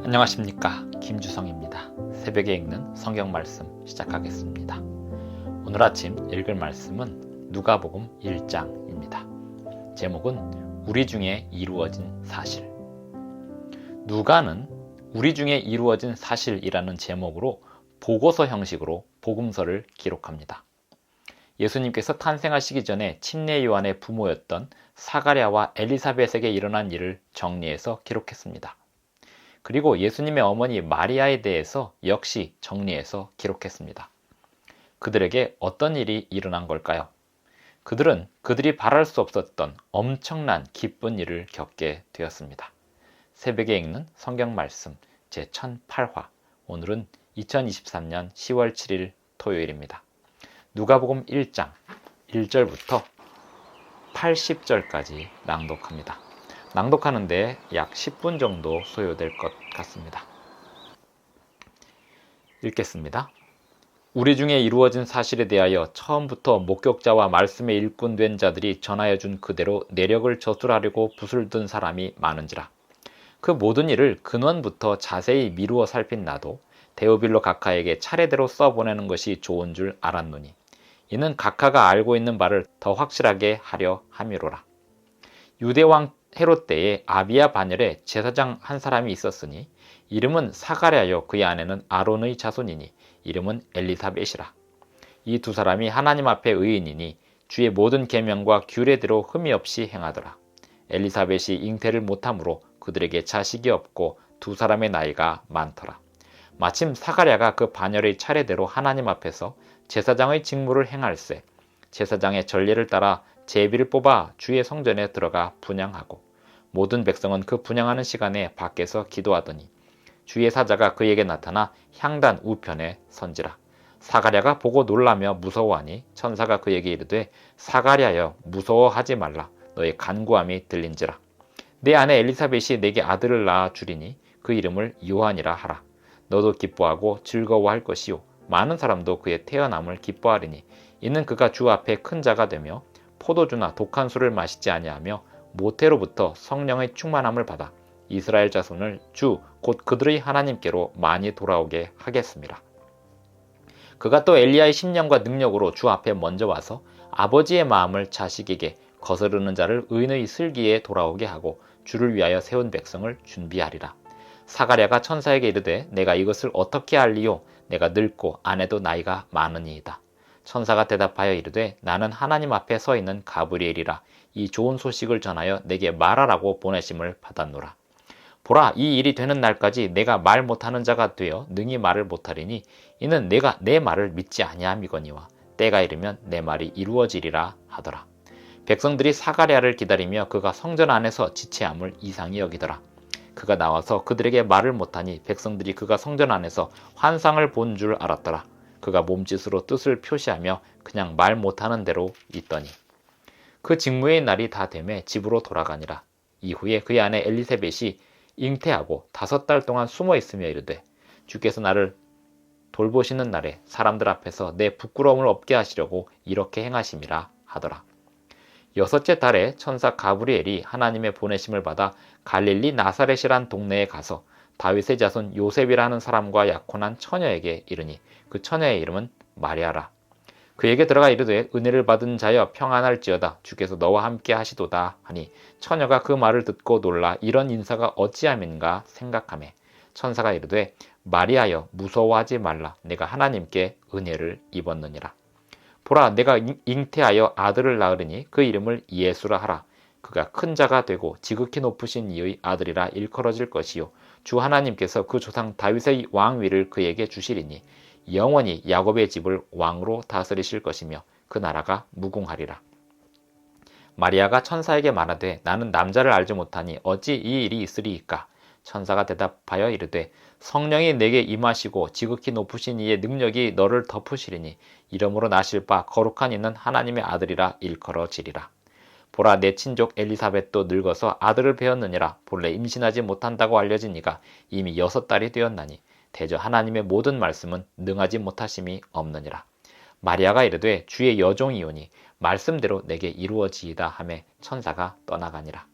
안녕하십니까, 김주성입니다. 새벽에 읽는 성경 말씀 시작하겠습니다. 오늘 아침 읽을 말씀은 누가복음 1장입니다. 제목은 우리 중에 이루어진 사실. 누가는 우리 중에 이루어진 사실이라는 제목으로 보고서 형식으로 복음서를 기록합니다. 예수님께서 탄생하시기 전에 침례 요한의 부모였던 사가랴와 엘리사벳에게 일어난 일을 정리해서 기록했습니다. 그리고 예수님의 어머니 마리아에 대해서 역시 정리해서 기록했습니다. 그들에게 어떤 일이 일어난 걸까요? 그들은 그들이 바랄 수 없었던 엄청난 기쁜 일을 겪게 되었습니다. 새벽에 읽는 성경 말씀 제1008화, 오늘은 2023년 10월 7일 토요일입니다. 누가복음 1장 1절부터 80절까지 낭독합니다. 낭독하는데 약 10분 정도 소요될 것 같습니다. 읽겠습니다. 우리 중에 이루어진 사실에 대하여 처음부터 목격자와 말씀에 일꾼된 자들이 전하여 준 그대로 내력을 저술하려고 붓을 든 사람이 많은지라. 그 모든 일을 근원부터 자세히 미루어 살핀 나도 데오빌로 각하에게 차례대로 써보내는 것이 좋은 줄 알았노니 이는 각하가 알고 있는 바를 더 확실하게 하려 함이로라. 유대왕 헤롯 때에 아비야 반열에 제사장 한 사람이 있었으니 이름은 사가랴요 그의 아내는 아론의 자손이니 이름은 엘리사벳이라. 이 두 사람이 하나님 앞에 의인이니 주의 모든 계명과 규례대로 흠이 없이 행하더라. 엘리사벳이 잉태를 못함으로 그들에게 자식이 없고 두 사람의 나이가 많더라. 마침 사가랴가 그 반열의 차례대로 하나님 앞에서 제사장의 직무를 행할세 제사장의 전례를 따라 제비를 뽑아 주의 성전에 들어가 분향하고 모든 백성은 그 분향하는 시간에 밖에서 기도하더니 주의 사자가 그에게 나타나 향단 우편에 선지라. 사가랴가 보고 놀라며 무서워하니 천사가 그에게 이르되 사가랴여 무서워하지 말라. 너의 간구함이 들린지라. 내 아내 엘리사벳이 내게 아들을 낳아 주리니 그 이름을 요한이라 하라. 너도 기뻐하고 즐거워할 것이요 많은 사람도 그의 태어남을 기뻐하리니 이는 그가 주 앞에 큰 자가 되며 포도주나 독한 술을 마시지 아니하며 모태로부터 성령의 충만함을 받아 이스라엘 자손을 주 곧 그들의 하나님께로 많이 돌아오게 하겠습니다. 그가 또 엘리야의 심령과 능력으로 주 앞에 먼저 와서 아버지의 마음을 자식에게 거스르는 자를 의인의 슬기에 돌아오게 하고 주를 위하여 세운 백성을 준비하리라. 사가랴가 천사에게 이르되 내가 이것을 어떻게 알리요? 내가 늙고 아내도 나이가 많으니이다. 천사가 대답하여 이르되 나는 하나님 앞에 서 있는 가브리엘이라. 이 좋은 소식을 전하여 내게 말하라고 보내심을 받았노라. 보라, 이 일이 되는 날까지 내가 말 못하는 자가 되어 능히 말을 못하리니 이는 내가 내 말을 믿지 아니함이거니와 때가 이르면 내 말이 이루어지리라 하더라. 백성들이 사가랴를 기다리며 그가 성전 안에서 지체함을 이상히 여기더라. 그가 나와서 그들에게 말을 못하니 백성들이 그가 성전 안에서 환상을 본 줄 알았더라. 그가 몸짓으로 뜻을 표시하며 그냥 말 못하는 대로 있더니 그 직무의 날이 다 되매 집으로 돌아가니라. 이후에 그의 아내 엘리사벳이 잉태하고 5달 동안 숨어 있으며 이르되 주께서 나를 돌보시는 날에 사람들 앞에서 내 부끄러움을 없게 하시려고 이렇게 행하심이라 하더라. 6째 달에 천사 가브리엘이 하나님의 보내심을 받아 갈릴리 나사렛이란 동네에 가서 다윗의 자손 요셉이라는 사람과 약혼한 처녀에게 이르니 그 처녀의 이름은 마리아라. 그에게 들어가 이르되 은혜를 받은 자여 평안할지어다 주께서 너와 함께 하시도다 하니 처녀가 그 말을 듣고 놀라 이런 인사가 어찌함인가 생각하매 천사가 이르되 마리아여 무서워하지 말라. 내가 하나님께 은혜를 입었느니라. 보라, 내가 잉태하여 아들을 낳으리니 그 이름을 예수라 하라. 그가 큰 자가 되고 지극히 높으신 이의 아들이라 일컬어질 것이요 주 하나님께서 그 조상 다윗의 왕위를 그에게 주시리니 영원히 야곱의 집을 왕으로 다스리실 것이며 그 나라가 무궁하리라. 마리아가 천사에게 말하되 나는 남자를 알지 못하니 어찌 이 일이 있으리이까? 천사가 대답하여 이르되 성령이 내게 임하시고 지극히 높으신 이의 능력이 너를 덮으시리니 이러므로 나실 바 거룩한 이는 하나님의 아들이라 일컬어지리라. 보라, 내 친족 엘리사벳도 늙어서 아들을 배었느니라. 본래 임신하지 못한다고 알려진 이가 이미 6달이 되었나니 대저 하나님의 모든 말씀은 능하지 못하심이 없느니라. 마리아가 이르되 주의 여종이오니 말씀대로 내게 이루어지이다 하매 천사가 떠나가니라.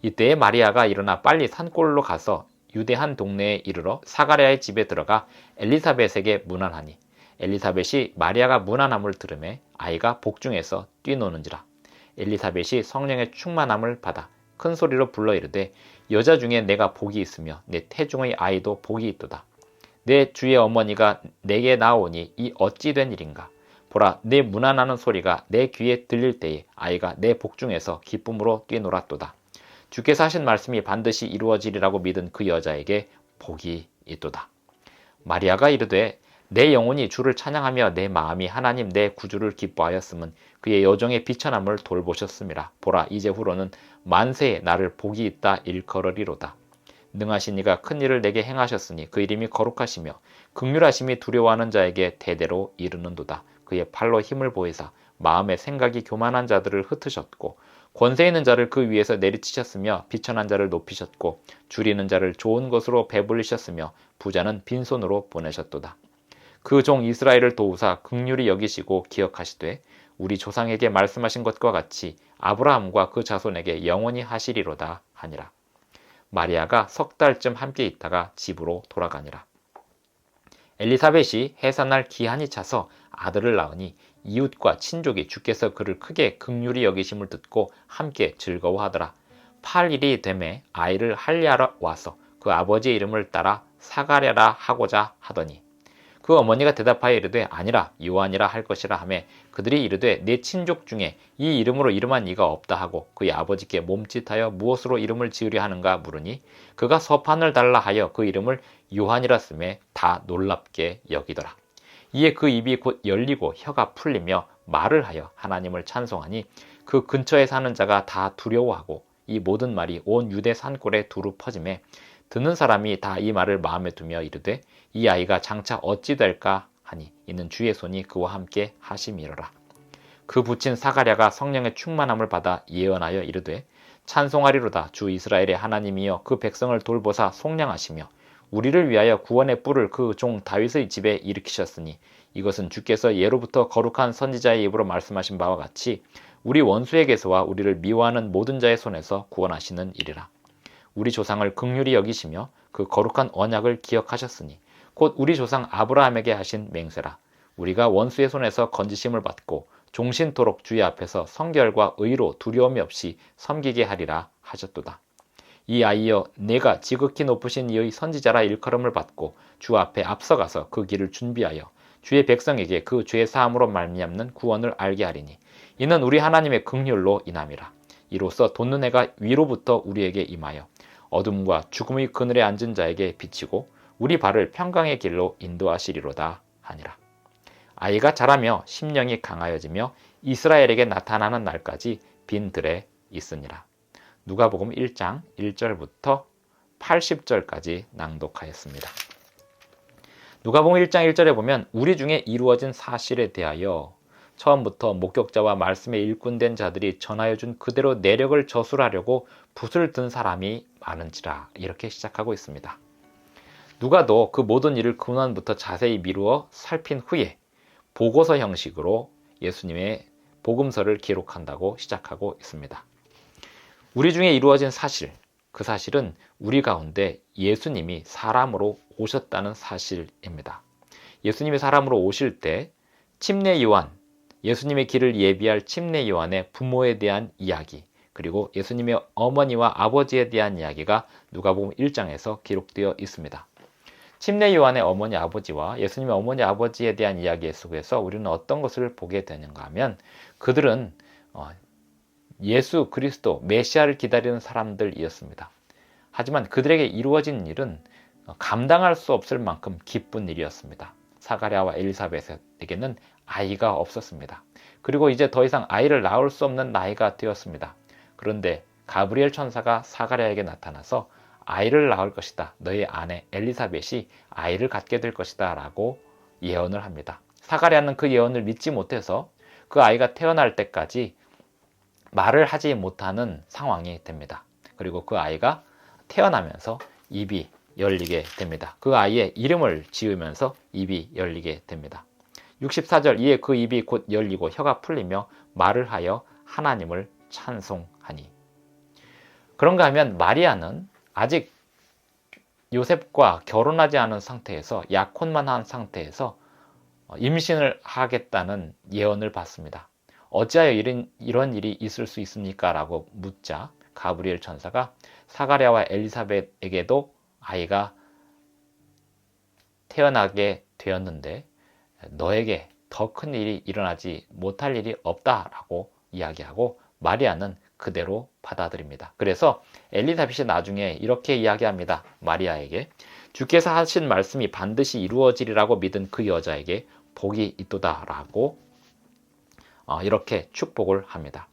이때에 마리아가 일어나 빨리 산골로 가서 유대 한 동네에 이르러 사가랴의 집에 들어가 엘리사벳에게 문안하니 엘리사벳이 마리아가 문안함을 들으매 아이가 복중에서 뛰노는지라. 엘리사벳이 성령의 충만함을 받아 큰 소리로 불러 이르되 여자 중에 내가 복이 있으며 내 태중의 아이도 복이 있도다. 내 주의 어머니가 내게 나오니 이 어찌 된 일인가. 보라, 내 문안하는 소리가 내 귀에 들릴 때에 아이가 내 복중에서 기쁨으로 뛰놀았도다. 주께서 하신 말씀이 반드시 이루어지리라고 믿은 그 여자에게 복이 있도다. 마리아가 이르되 내 영혼이 주를 찬양하며 내 마음이 하나님 내 구주를 기뻐하였음은 그의 여종의 비천함을 돌보셨음이라. 보라, 이제후로는 만세에 나를 복이 있다 일컬으리로다. 능하신 이가 큰 일을 내게 행하셨으니 그 이름이 거룩하시며 긍휼하심이 두려워하는 자에게 대대로 이르는도다. 그의 팔로 힘을 보이사 마음의 생각이 교만한 자들을 흩으셨고 권세 있는 자를 그 위에서 내리치셨으며 비천한 자를 높이셨고 줄이는 자를 좋은 것으로 배불리셨으며 부자는 빈손으로 보내셨도다. 그 종 이스라엘을 도우사 긍휼히 여기시고 기억하시되 우리 조상에게 말씀하신 것과 같이 아브라함과 그 자손에게 영원히 하시리로다 하니라. 마리아가 석 달쯤 함께 있다가 집으로 돌아가니라. 엘리사벳이 해산날 기한이 차서 아들을 낳으니 이웃과 친족이 주께서 그를 크게 긍휼히 여기심을 듣고 함께 즐거워하더라. 8일이 되매 아이를 할례하러 와서 그 아버지의 이름을 따라 사가랴라 하고자 하더니 그 어머니가 대답하여 이르되 아니라 요한이라 할 것이라 하매 그들이 이르되 내 친족 중에 이 이름으로 이름한 이가 없다 하고 그의 아버지께 몸짓하여 무엇으로 이름을 지으려 하는가 물으니 그가 서판을 달라 하여 그 이름을 요한이라 쓰매 다 놀랍게 여기더라. 이에 그 입이 곧 열리고 혀가 풀리며 말을 하여 하나님을 찬송하니 그 근처에 사는 자가 다 두려워하고 이 모든 말이 온 유대 산골에 두루 퍼지매 듣는 사람이 다 이 말을 마음에 두며 이르되 이 아이가 장차 어찌 될까 하니 이는 주의 손이 그와 함께 하심이로라. 그 붙인 사가랴가 성령의 충만함을 받아 예언하여 이르되 찬송하리로다. 주 이스라엘의 하나님이여 그 백성을 돌보사 속량하시며 우리를 위하여 구원의 뿔을 그 종 다윗의 집에 일으키셨으니 이것은 주께서 예로부터 거룩한 선지자의 입으로 말씀하신 바와 같이 우리 원수에게서와 우리를 미워하는 모든 자의 손에서 구원하시는 일이라. 우리 조상을 긍휼히 여기시며 그 거룩한 언약을 기억하셨으니 곧 우리 조상 아브라함에게 하신 맹세라. 우리가 원수의 손에서 건지심을 받고 종신토록 주의 앞에서 성결과 의로 두려움이 없이 섬기게 하리라 하셨도다. 이 아이여 내가 지극히 높으신 이의 선지자라 일컬음을 받고 주 앞에 앞서가서 그 길을 준비하여 주의 백성에게 그 죄 사함으로 말미암는 구원을 알게 하리니 이는 우리 하나님의 긍휼로 인함이라. 이로써 돋는 해가 위로부터 우리에게 임하여 어둠과 죽음의 그늘에 앉은 자에게 비치고 우리 발을 평강의 길로 인도하시리로다 하니라. 아이가 자라며 심령이 강하여지며 이스라엘에게 나타나는 날까지 빈 들에 있으니라. 누가복음 1장 1절부터 80절까지 낭독하였습니다. 누가복음 1장 1절에 보면 우리 중에 이루어진 사실에 대하여 처음부터 목격자와 말씀에 일꾼된 자들이 전하여준 그대로 내력을 저술하려고 붓을 든 사람이 많은지라 이렇게 시작하고 있습니다. 누가도 그 모든 일을 근원부터 자세히 미루어 살핀 후에 보고서 형식으로 예수님의 복음서를 기록한다고 시작하고 있습니다. 우리 중에 이루어진 사실, 그 사실은 우리 가운데 예수님이 사람으로 오셨다는 사실입니다. 예수님이 사람으로 오실 때 침례 요한, 예수님의 길을 예비할 침례 요한의 부모에 대한 이야기, 그리고 예수님의 어머니와 아버지에 대한 이야기가 누가복음 1장에서 기록되어 있습니다. 침례 요한의 어머니 아버지와 예수님의 어머니 아버지에 대한 이야기 속에서 우리는 어떤 것을 보게 되는가 하면 그들은 예수 그리스도 메시아를 기다리는 사람들이었습니다. 하지만 그들에게 이루어진 일은 감당할 수 없을 만큼 기쁜 일이었습니다. 사가랴와 엘리사벳에게는 아이가 없었습니다. 그리고 이제 더 이상 아이를 낳을 수 없는 나이가 되었습니다. 그런데 가브리엘 천사가 사가랴에게 나타나서 아이를 낳을 것이다. 너의 아내 엘리사벳이 아이를 갖게 될 것이다 라고 예언을 합니다. 사가랴는 그 예언을 믿지 못해서 그 아이가 태어날 때까지 말을 하지 못하는 상황이 됩니다. 그리고 그 아이가 태어나면서 입이 열리게 됩니다. 그 아이의 이름을 지으면서 입이 열리게 됩니다. 64절 이에 그 입이 곧 열리고 혀가 풀리며 말을 하여 하나님을 찬송하니. 그런가 하면 마리아는 아직 요셉과 결혼하지 않은 상태에서 약혼만 한 상태에서 임신을 하겠다는 예언을 받습니다. 어찌하여 이런 일이 있을 수 있습니까? 라고 묻자 가브리엘 천사가 사가랴와 엘리사벳에게도 아이가 태어나게 되었는데 너에게 더 큰 일이 일어나지 못할 일이 없다라고 이야기하고 마리아는 그대로 받아들입니다. 그래서 엘리사벳이 나중에 이렇게 이야기합니다. 마리아에게 주께서 하신 말씀이 반드시 이루어지리라고 믿은 그 여자에게 복이 있도다라고 이렇게 축복을 합니다.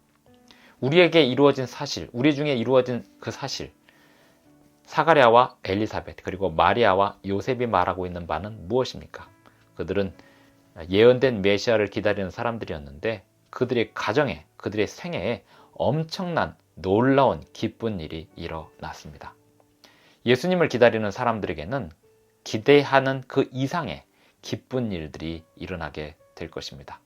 우리에게 이루어진 사실, 우리 중에 이루어진 그 사실, 사가랴와 엘리사벳 그리고 마리아와 요셉이 말하고 있는 바는 무엇입니까? 그들은 예언된 메시아를 기다리는 사람들이었는데 그들의 가정에, 그들의 생애에 엄청난 놀라운 기쁜 일이 일어났습니다. 예수님을 기다리는 사람들에게는 기대하는 그 이상의 기쁜 일들이 일어나게 될 것입니다.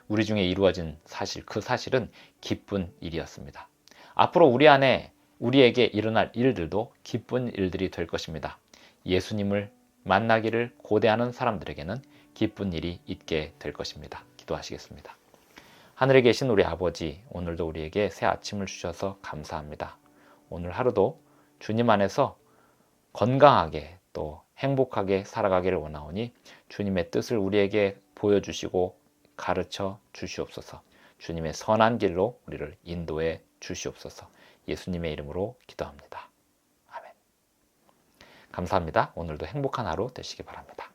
우리 중에 이루어진 사실, 그 사실은 기쁜 일이었습니다. 앞으로 우리에게 일어날 일들도 기쁜 일들이 될 것입니다. 예수님을 만나기를 고대하는 사람들에게는 기쁜 일이 있게 될 것입니다. 기도하시겠습니다. 하늘에 계신 우리 아버지, 오늘도 우리에게 새 아침을 주셔서 감사합니다. 오늘 하루도 주님 안에서 건강하게 또 행복하게 살아가기를 원하오니 주님의 뜻을 우리에게 보여주시고 가르쳐 주시옵소서. 주님의 선한 길로 우리를 인도해 주시옵소서. 예수님의 이름으로 기도합니다. 아멘. 감사합니다. 오늘도 행복한 하루 되시기 바랍니다.